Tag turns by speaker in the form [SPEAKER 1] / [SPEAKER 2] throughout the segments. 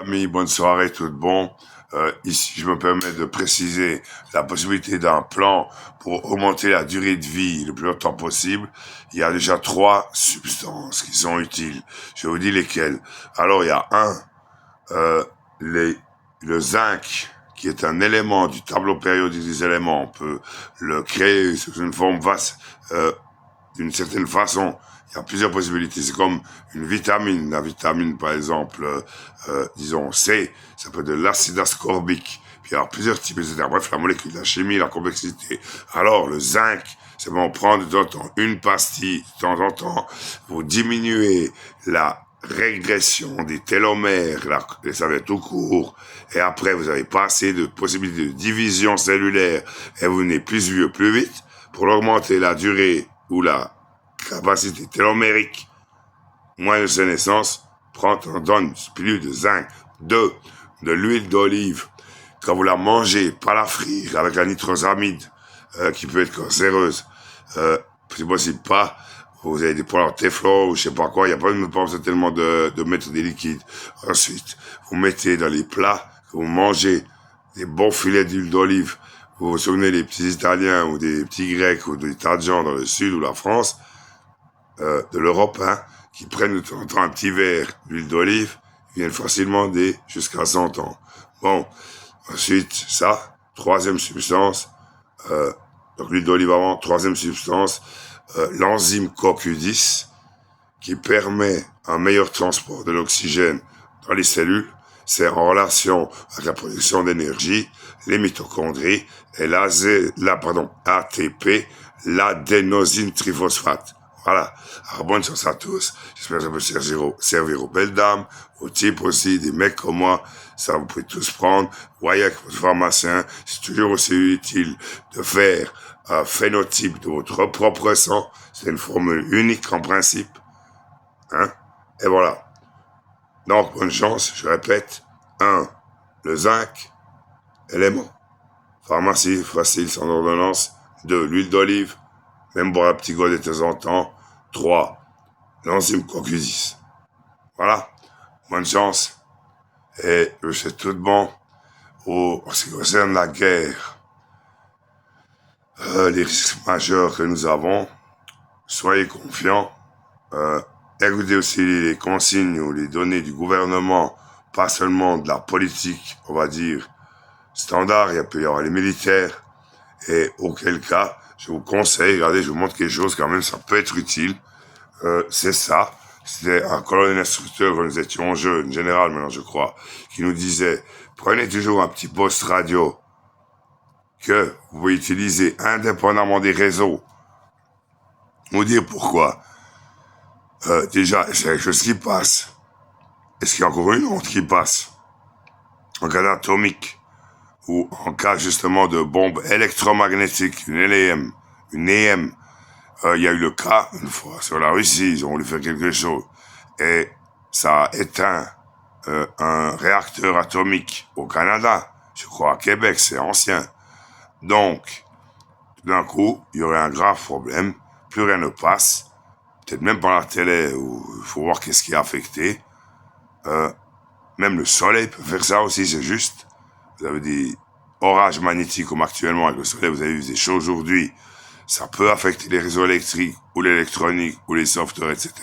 [SPEAKER 1] Amis, bonne soirée, tout bon. Ici, je me permets de préciser la possibilité d'un plan pour augmenter la durée de vie le plus longtemps possible. Il y a déjà 3 substances qui sont utiles. Je vous dis lesquelles. Alors, il y a euh, les, le zinc, qui est un élément du tableau périodique des éléments. On peut le créer sous une forme vaste, d'une certaine façon. Il y a plusieurs possibilités. C'est comme une vitamine. La vitamine, par exemple, disons C, ça peut être de l'acide ascorbique. Puis il y a plusieurs types, etc. Bref, la molécule, la chimie, la complexité. Alors, le zinc, c'est bon, prendre de temps en temps une pastille, de temps en temps, vous diminuez la régression des télomères, ça va être tout court, et après, vous n'avez pas assez de possibilités de division cellulaire, et vous venez plus vieux plus vite, pour augmenter la durée ou la capacité télomérique, moins de sénescence, donne plus de zinc. 2. De l'huile d'olive. Quand vous la mangez, pas la frire avec la nitrosamide, qui peut être cancéreuse, c'est possible pas. Vous avez des poils en téflon ou je sais pas quoi, il n'y a pas besoin tellement de mettre des liquides. Ensuite, vous mettez dans les plats que vous mangez des bons filets d'huile d'olive. Vous vous souvenez des petits Italiens ou des petits Grecs ou des tas de gens dans le sud ou la France, de l'Europe, hein, qui prennent de temps en temps un petit verre d'huile d'olive, ils viennent facilement jusqu'à 100 ans. Bon, ensuite, ça, 3e substance, donc l'huile d'olive avant, 3e substance, l'enzyme CoQ10, qui permet un meilleur transport de l'oxygène dans les cellules, c'est en relation avec la production d'énergie, les mitochondries et ATP, l'adénosine triphosphate. Voilà. Alors, bonne chance à tous. J'espère que ça peut servir aux belles dames, aux types aussi, des mecs comme moi. Ça, vous pouvez tous prendre. Voyez avec votre pharmacien. C'est toujours aussi utile de faire un phénotype de votre propre sang. C'est une formule unique en principe. Hein? Et voilà. Donc, bonne chance. Je répète. 1. Le zinc. Élément. Pharmacie, facile, sans ordonnance. 2. L'huile d'olive. Même boire un petit goût de temps en temps. 3. L'enzyme CoQ10. Voilà. Bonne chance. Et je sais tout bon. En ce qui concerne la guerre, les risques majeurs que nous avons, soyez confiants. Écoutez aussi les consignes ou les données du gouvernement, pas seulement de la politique, on va dire, standard. Il peut y avoir les militaires. Et auquel cas, je vous conseille, regardez, je vous montre quelque chose quand même, ça peut être utile. C'est ça. C'était un colonel instructeur quand nous étions jeunes, général maintenant je crois, qui nous disait, prenez toujours un petit poste radio que vous pouvez utiliser indépendamment des réseaux. Vous dire pourquoi. Déjà, c'est quelque chose qui passe. Est-ce qu'il y a encore une autre qui passe? En cas d'atomique, ou en cas justement de bombe électromagnétique, une EM. Il y a eu le cas, une fois, sur la Russie, ils ont voulu faire quelque chose. Et ça a éteint un réacteur atomique au Canada. Je crois à Québec, c'est ancien. Donc, tout d'un coup, il y aurait un grave problème. Plus rien ne passe. Peut-être même par la télé, où il faut voir qu'est-ce qui est affecté. Même le soleil peut faire ça aussi, c'est juste. Vous avez des orages magnétiques comme actuellement avec le soleil, vous avez vu des choses aujourd'hui. Ça peut affecter les réseaux électriques ou l'électronique ou les softwares, etc.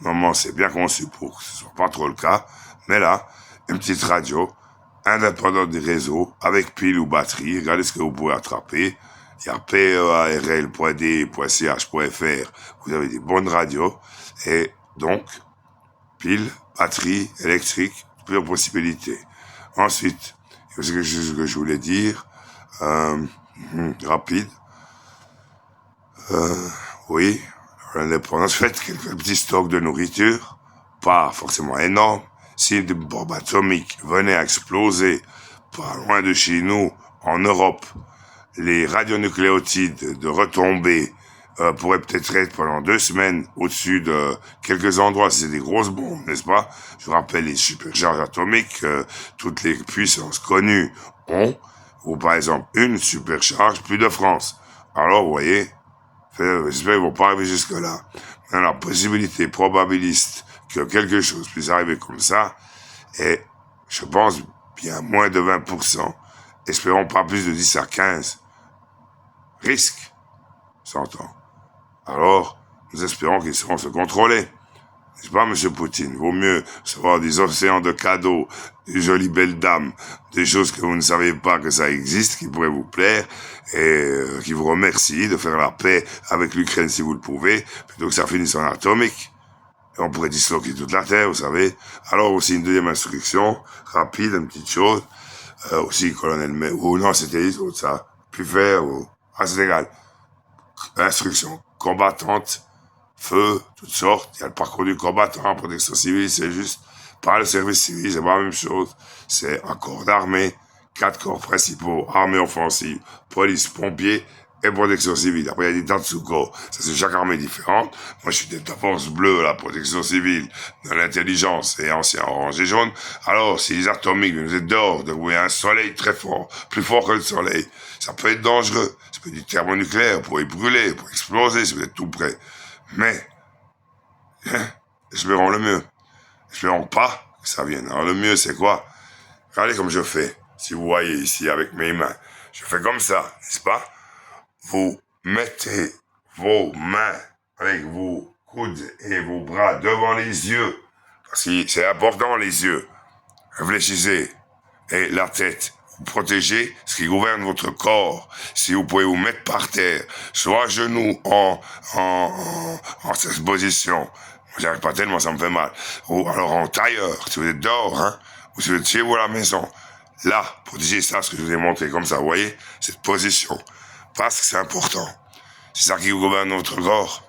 [SPEAKER 1] Normalement, c'est bien conçu pour que ce soit pas trop le cas. Mais là, une petite radio, indépendante des réseaux, avec pile ou batterie. Regardez ce que vous pouvez attraper. Il y a pearl.d.ch.fr. Vous avez des bonnes radios. Et donc, pile, batterie, électrique, plusieurs possibilités. Ensuite, il y a quelque chose que je voulais dire. Rapide. Oui, l'indépendance, faites quelques petits stocks de nourriture, pas forcément énormes. Si une bombe atomique venait à exploser pas loin de chez nous, en Europe, les radionucléotides de retombées pourraient peut-être être pendant 2 semaines au-dessus de quelques endroits, si c'est des grosses bombes, n'est-ce pas? Je vous rappelle les supercharges atomiques, toutes les puissances connues ont, ou par exemple une supercharge, plus de France. Alors, vous voyez, j'espère qu'ils vont pas arriver jusque-là. Mais la possibilité probabiliste que quelque chose puisse arriver comme ça est je pense bien moins de 20%. Espérons pas plus de 10 à 15. Risque, s'entend. Alors, nous espérons qu'ils seront se contrôler. N'est-ce pas, M. Poutine? Vaut mieux recevoir des océans de cadeaux, des jolies belles dames, des choses que vous ne savez pas que ça existe, qui pourraient vous plaire, et qui vous remercient de faire la paix avec l'Ukraine si vous le pouvez, plutôt que ça finisse en atomique. Et on pourrait disloquer toute la Terre, vous savez. Alors aussi une deuxième instruction, rapide, une petite chose, aussi colonel, mais, ou non, c'était ça, plus faire, ou, c'est égal. Instruction combattante, feu, toutes sortes. Il y a le parcours du combattant, protection civile, c'est juste pas le service civil, c'est pas la même chose. C'est un corps d'armée, 4 corps principaux, armée offensive, police, pompiers et protection civile. Après, il y a des tas de sous-corps. Ça, c'est chaque armée différente. Moi, je suis de la force bleue, la protection civile, de l'intelligence et ancien orange et jaune. Alors, si les atomiques, vous êtes dehors, de vous, il y a un soleil très fort, plus fort que le soleil. Ça peut être dangereux. Ça peut être du thermonucléaire, pour y brûler, pour exploser, si vous êtes tout près. Mais, espérons le mieux. Espérons pas que ça vienne. Alors le mieux, c'est quoi? Regardez comme je fais. Si vous voyez ici avec mes mains. Je fais comme ça, n'est-ce pas? Vous mettez vos mains avec vos coudes et vos bras devant les yeux. Parce que c'est important, les yeux. Réfléchissez. Et la tête. Vous protégez ce qui gouverne votre corps. Si vous pouvez vous mettre par terre, soit à genoux en cette position. J'arrive pas tellement, ça me fait mal. Ou alors en tailleur, si vous êtes dehors, hein, ou si vous êtes chez vous à la maison. Là, protégez ça, ce que je vous ai montré, comme ça, vous voyez, cette position. Parce que c'est important. C'est ça qui gouverne notre corps.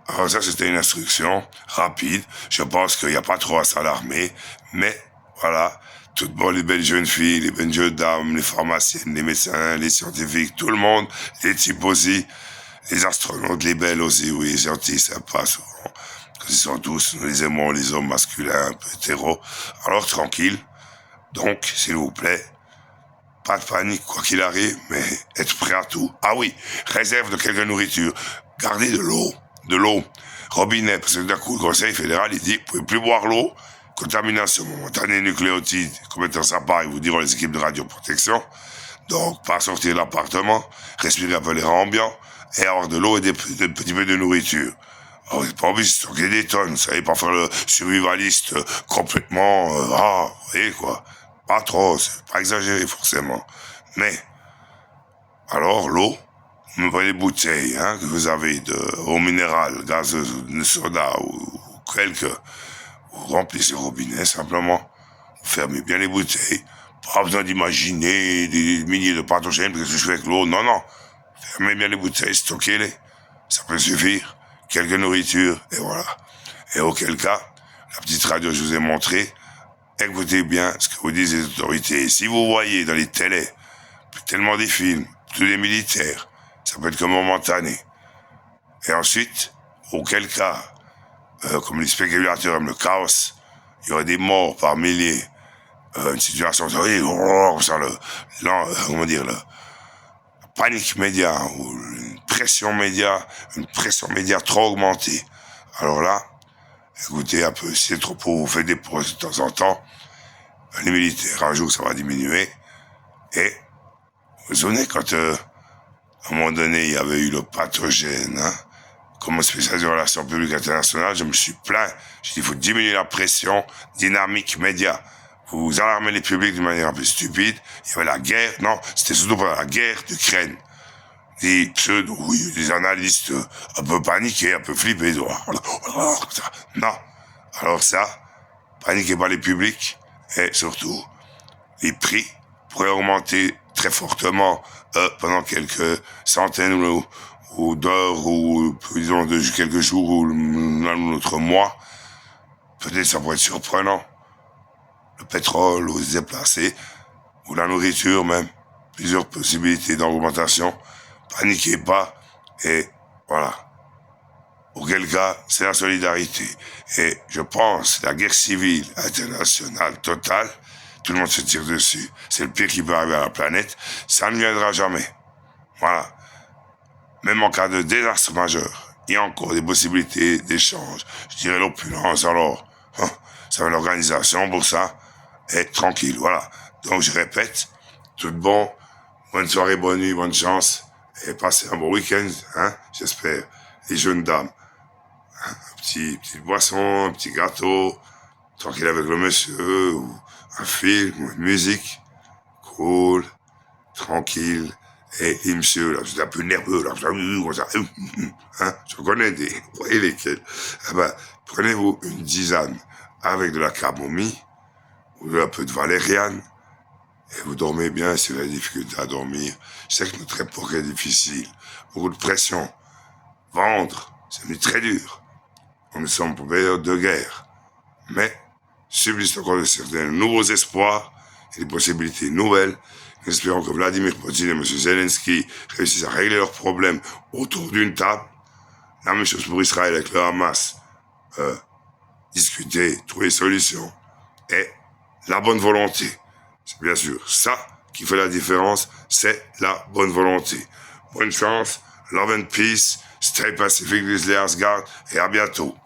[SPEAKER 1] Alors ça, c'était une instruction rapide. Je pense qu'il n'y a pas trop à s'alarmer. Mais, voilà, toutes les belles jeunes filles, les belles jeunes dames, les pharmaciennes, les médecins, les scientifiques, tout le monde, les types aussi, les astronautes, les belles aussi, oui, les gentils, sympas, souvent. Ils sont tous, nous les aimons, les hommes masculins, un peu hétéros. Alors, tranquille. Donc, s'il vous plaît, pas de panique, quoi qu'il arrive, mais être prêt à tout. Ah oui, réserve de quelque nourriture. Gardez de l'eau, robinet, parce que d'un coup, le Conseil fédéral, il dit, vous pouvez plus boire l'eau, contamination momentanée nucléotide, combien de temps ça part, ils vous diront les équipes de radioprotection. Donc, pas sortir de l'appartement, respirer un peu l'air ambiant, et avoir de l'eau et des petits peu de nourriture. Oh, vous n'êtes pas obligé de stocker des tonnes, vous savez, pas faire le survivaliste complètement, vous voyez quoi. Pas trop, c'est pas exagéré forcément. Mais, alors l'eau, vous me prenez des bouteilles, hein, que vous avez eau minérale, gazeuse, de soda ou quelque, vous remplissez le robinet simplement, vous fermez bien les bouteilles, pas besoin d'imaginer des milliers de pathogènes, parce que je fais avec l'eau, non, fermez bien les bouteilles, stockez-les, ça peut suffire. Quelques nourritures, et voilà. Et auquel cas, la petite radio que je vous ai montrée, écoutez bien ce que vous disent les autorités. Si vous voyez dans les télés, tellement des films, tous les militaires, ça peut être que momentané. Et ensuite, auquel cas, comme les spéculateurs aiment le chaos, il y aurait des morts par milliers. Une situation, ça, comment dire, la panique média, ou une pression média trop augmentée. Alors là, écoutez un peu, si c'est trop pour vous faire des pauses de temps en temps, les militaires, un jour ça va diminuer, et vous vous souvenez quand, à un moment donné, il y avait eu le pathogène, hein, comme spécialiste de relations publiques internationales, je me suis plaint, j'ai dit, il faut diminuer la pression dynamique média. Vous alarmez les publics d'une manière un peu stupide, il y avait la guerre, non, c'était surtout pendant la guerre d'Ukraine. Des des analystes un peu paniqués, un peu flippés. Non. Alors ça, paniquez pas les publics, et surtout, les prix pourraient augmenter très fortement pendant quelques centaines ou d'heures, ou disons de quelques jours, ou un ou l'autre mois. Peut-être ça pourrait être surprenant. Le pétrole, ou se déplacer, ou la nourriture même. Plusieurs possibilités d'augmentation. Paniquez pas, et voilà. Auquel cas, c'est la solidarité. Et je pense, la guerre civile internationale totale, tout le monde se tire dessus, c'est le pire qui peut arriver à la planète, ça ne viendra jamais. Voilà. Même en cas de désastre majeur, il y a encore des possibilités d'échange. Je dirais l'opulence, alors, ça fait l'organisation pour ça. et tranquille. Voilà. Donc, je répète, tout bon, bonne soirée, bonne nuit, bonne chance, et passez un bon week-end, hein, j'espère. Les jeunes dames, petite boisson, un petit gâteau, tranquille avec le monsieur, ou un film, ou une musique, cool, tranquille, et monsieur, là, vous êtes un peu nerveux, là, hein, je connais des, vous voyez lesquels. Eh ben, prenez-vous une tisane avec de la camomille, ou un peu de valériane, et vous dormez bien si vous avez des difficultés à dormir. Je sais que notre époque est difficile, beaucoup de pression. Vendre, c'est devenu très dur. Nous sommes pour période de guerre. Mais, subsistent encore de certains nouveaux espoirs et des possibilités nouvelles. Nous espérons que Vladimir Poutine et M. Zelensky réussissent à régler leurs problèmes autour d'une table. La même chose pour Israël avec le Hamas. Discuter, trouver des solutions. Et la bonne volonté. C'est bien sûr ça qui fait la différence, c'est la bonne volonté. Bonne chance, love and peace, stay pacific, Grizzly Asgard, et à bientôt.